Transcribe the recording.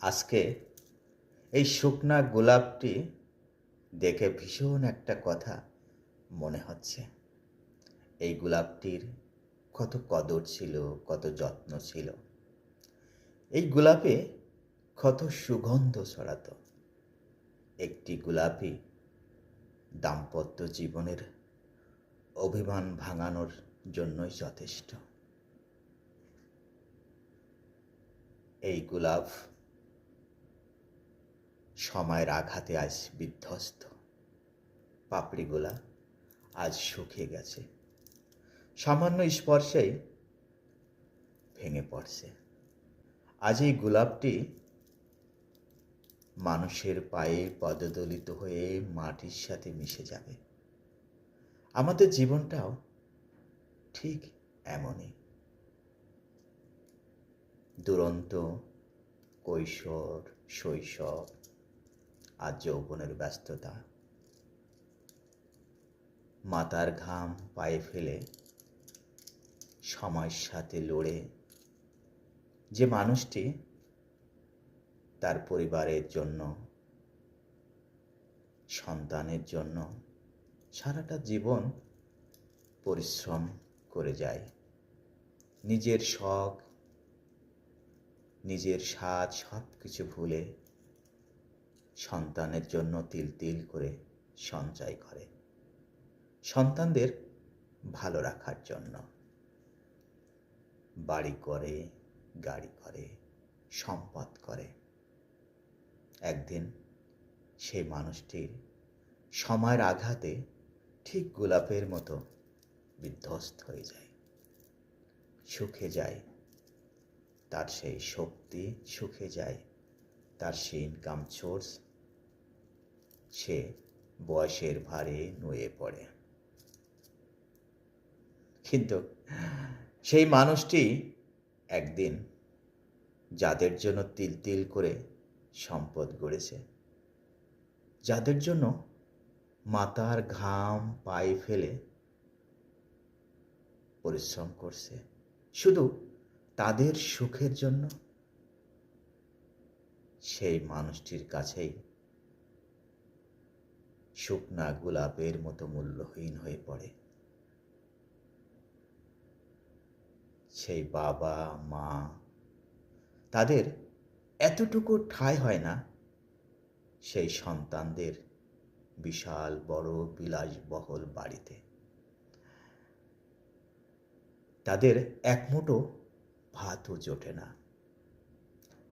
আজকে এই শুকনা গোলাপটি দেখে ভীষণ একটা কথা মনে হচ্ছে। এই গোলাপটির কত কদর ছিল, কত যত্ন ছিল। এই গোলাপে কত সুগন্ধ ছড়াতো। একটি গোলাপই দাম্পত্য জীবনের অভিমান ভাঙানোর জন্যই যথেষ্ট। এই গোলাপ সময়ের আঘাতে আজ বিধ্বস্ত। পাপড়িগুলা আজ শুকিয়ে গেছে, সামান্য স্পর্শেই ভেঙে পড়ছে। আজ এই গোলাপটি মানুষের পায়ে পদদলিত হয়ে মাটির সাথে মিশে যাবে। আমাদের জীবনটাও ঠিক এমনই। দুরন্ত কৈশোর, শৈশব আর যৌবনের ব্যস্ততা, মাথার ঘাম পায়ে ফেলে সময়ের সাথে লড়ে যে মানুষটি তার পরিবারের জন্য, সন্তানের জন্য সারাটা জীবন পরিশ্রম করে যায়, নিজের শখ, নিজের স্বাদ সব কিছু ভুলে সন্তানের জন্য তিল তিল করে সঞ্চয় করে, সন্তানদের ভালো রাখার জন্য বাড়ি করে, গাড়ি করে, সম্পদ করে। একদিন সেই মানুষটির সময়ের আঘাতে ঠিক গোলাপের মতো বিধ্বস্ত হয়ে যায়, শুকে যায় তার সেই শক্তি, শুকে যায় তার সেই ইনকাম সোর্স। সে বয়সের ভারে নুয়ে পড়ে। কিন্তু সেই মানুষটি একদিন যাদের জন্য তিল তিল করে সম্পদ গড়েছে, যাদের জন্য মাথার ঘাম পায়ে ফেলে পরিশ্রম করছে, শুধু তাদের সুখের জন্য, সেই মানুষটির কাছেই শুকনা গোলাপের মতো মূল্যহীন হয়ে পড়ে। সেই বাবা মা, তাদের এতটুকু ঠাঁই হয় না সেই সন্তানদের বিশাল বড় বিলাসবহুল বাড়িতে। তাদের এক মুঠো ভাতও জোটে না।